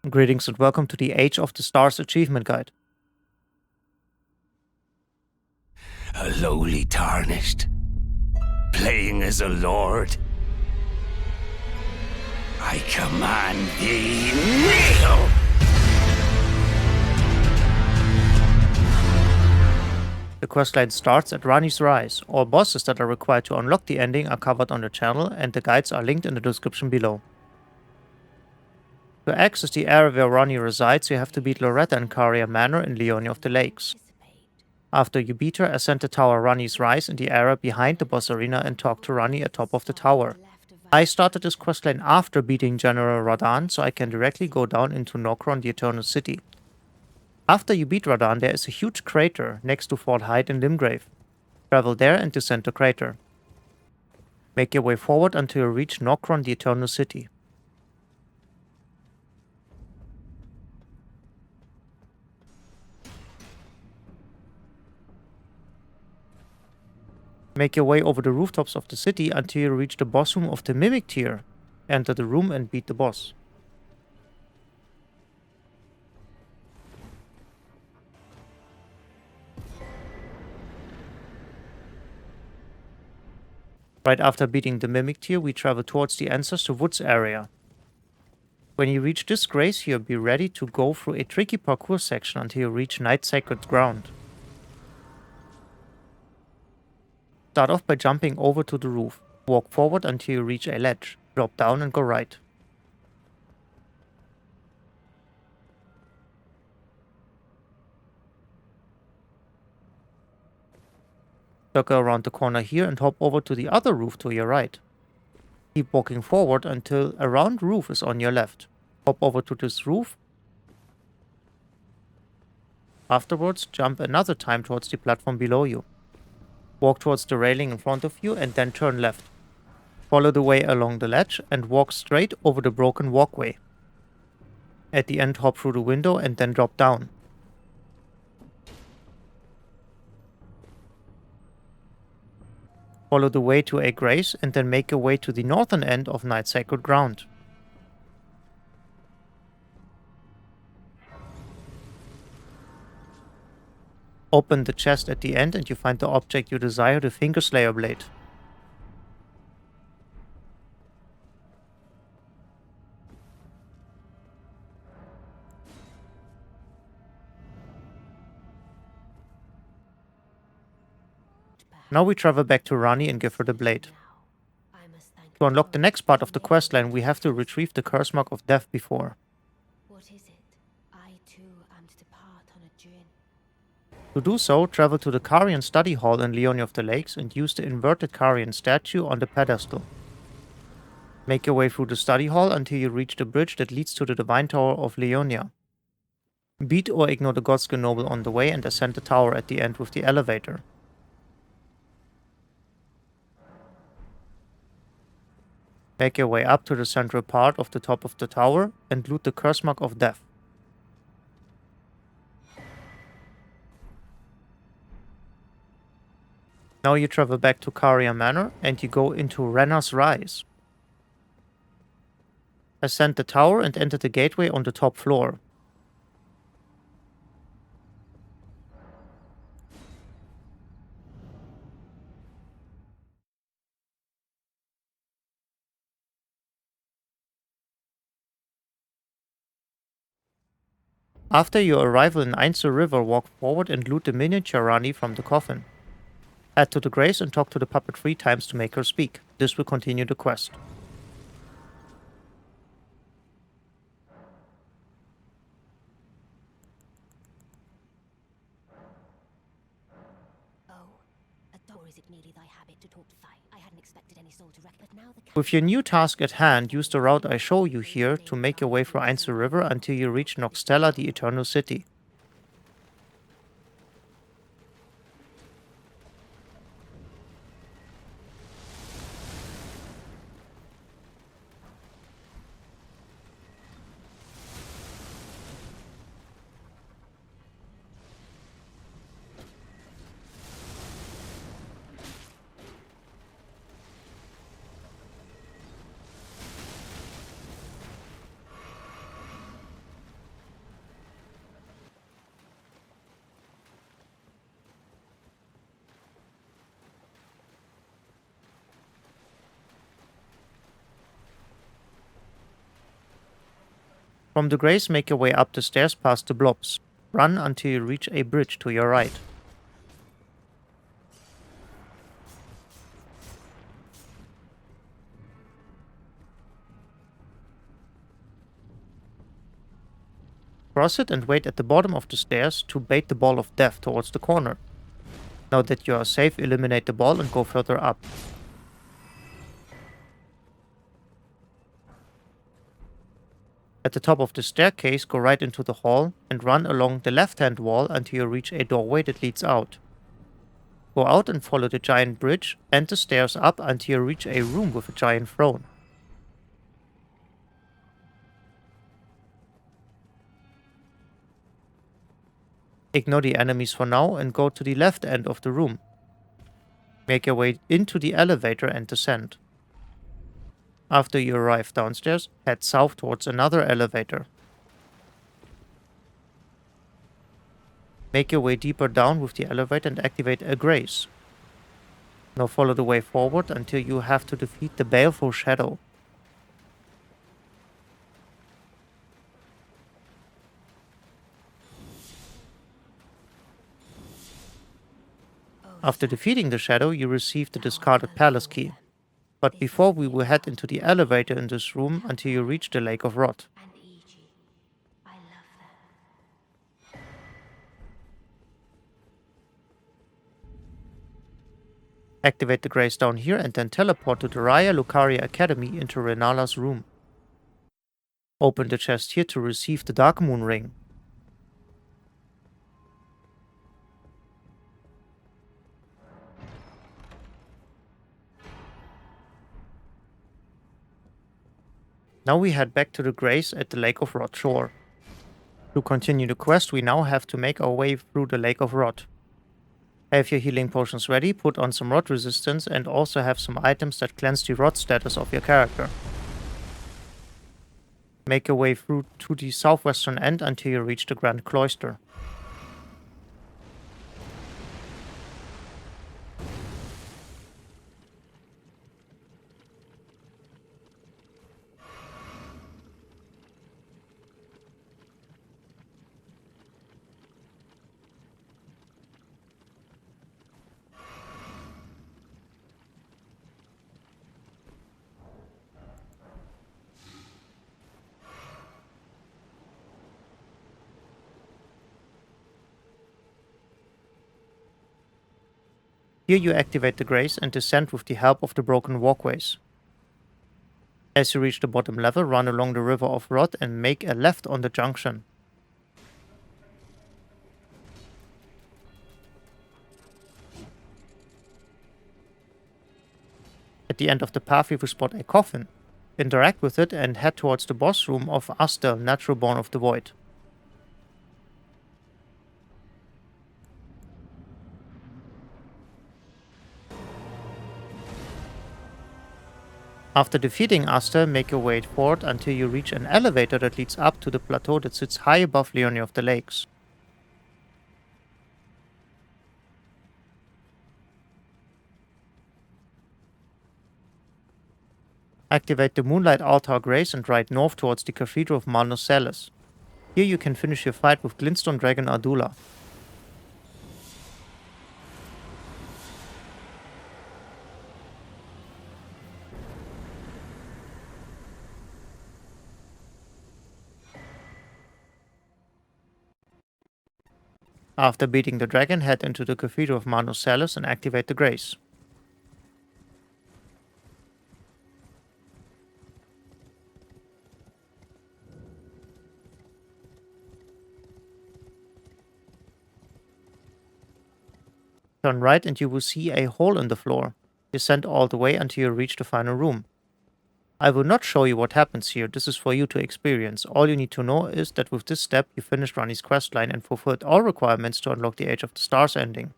Greetings and welcome to the Age of the Stars Achievement Guide. A lowly Tarnished, playing as a lord. I command thee, kneel! The questline starts at Rani's Rise. All bosses that are required to unlock the ending are covered on the channel, and the guides are linked in the description below. To access the area where Rani resides, you have to beat Loretta and Caria Manor in Leonia of the Lakes. After you beat her, ascend the tower Rani's Rise in the area behind the boss arena and talk to Rani atop of the tower. I started this questline after beating General Radahn, so I can directly go down into Nokron, the Eternal City. After you beat Radahn, there is a huge crater next to Fort Hyde in Limgrave. Travel there and descend the crater. Make your way forward until you reach Nokron, the Eternal City. Make your way over the rooftops of the city until you reach the boss room of the Mimic tier. Enter the room and beat the boss. Right after beating the Mimic tier, we travel towards the Ancestor Woods area. When you reach this grace here, be ready to go through a tricky parkour section until you reach Night Sacred Ground. Start off by jumping over to the roof. Walk forward until you reach a ledge. Drop down and go right. Circle around the corner here and hop over to the other roof to your right. Keep walking forward until a round roof is on your left. Hop over to this roof. Afterwards, jump another time towards the platform below you. Walk towards the railing in front of you and then turn left. Follow the way along the ledge and walk straight over the broken walkway. At the end, hop through the window and then drop down. Follow the way to a grace and then make your way to the northern end of Night Sacred Ground. Open the chest at the end and you find the object you desire, the Fingerslayer Blade. Now we travel back to Rani and give her the blade. To unlock the next part of the questline, we have to retrieve the cursemark of death before. What is it? I too am to depart on a journey. To do so, travel to the Carian Study Hall in Leonia of the Lakes and use the inverted Carian statue on the pedestal. Make your way through the study hall until you reach the bridge that leads to the Divine Tower of Leonia. Beat or ignore the Godskin Noble on the way and ascend the tower at the end with the elevator. Make your way up to the central part of the top of the tower and loot the cursemark of death. Now you travel back to Caria Manor and you go into Renna's Rise. Ascend the tower and enter the gateway on the top floor. After your arrival in Ainsur River, walk forward and loot the miniature Rani from the coffin. Head to the grace and talk to the puppet 3 times to make her speak. This will continue the quest. With your new task at hand, use the route I show you here to make your way through Ainsur River until you reach Nokstella, the Eternal City. From the grace, make your way up the stairs past the blobs. Run until you reach a bridge to your right. Cross it and wait at the bottom of the stairs to bait the ball of death towards the corner. Now that you are safe, eliminate the ball and go further up. At the top of the staircase, go right into the hall and run along the left-hand wall until you reach a doorway that leads out. Go out and follow the giant bridge and the stairs up until you reach a room with a giant throne. Ignore the enemies for now and go to the left end of the room. Make your way into the elevator and descend. After you arrive downstairs, head south towards another elevator. Make your way deeper down with the elevator and activate a grace. Now follow the way forward until you have to defeat the baleful shadow. After defeating the shadow, you receive the discarded palace key. But before we will head into the elevator in this room until you reach the Lake of Rot. And Egypt. I love them. Activate the grace down here and then teleport to the Raya Lucaria Academy into Renala's room. Open the chest here to receive the Dark Moon Ring. Now we head back to the grace at the Lake of Rot shore. To continue the quest, we now have to make our way through the Lake of Rot. Have your healing potions ready, put on some rot resistance, and also have some items that cleanse the rot status of your character. Make your way through to the southwestern end until you reach the Grand Cloister. Here you activate the grace and descend with the help of the broken walkways. As you reach the bottom level, run along the river of Rot and make a left on the junction. At the end of the path you will spot a coffin. Interact with it and head towards the boss room of Astel, Natural Born of the Void. After defeating Astel, make your way forward until you reach an elevator that leads up to the plateau that sits high above Leonia of the Lakes. Activate the Moonlight Altar Grace and ride north towards the Cathedral of Nokstella. Here you can finish your fight with Glintstone Dragon Ardula. After beating the dragon, head into the Cathedral of Nokstella and activate the grace. Turn right and you will see a hole in the floor. Descend all the way until you reach the final room. I will not show you what happens here, this is for you to experience. All you need to know is that with this step you finished Ranni's questline and fulfilled all requirements to unlock the Age of the Stars ending.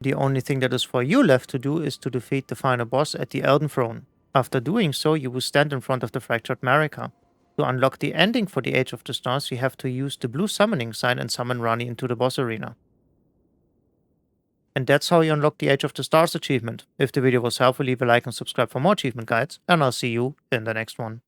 The only thing that is for you left to do is to defeat the final boss at the Elden Throne. After doing so, you will stand in front of the fractured Marika. To unlock the ending for the Age of the Stars, you have to use the blue summoning sign and summon Ranni into the boss arena. And that's how you unlock the Age of the Stars achievement. If the video was helpful, leave a like and subscribe for more achievement guides, and I'll see you in the next one.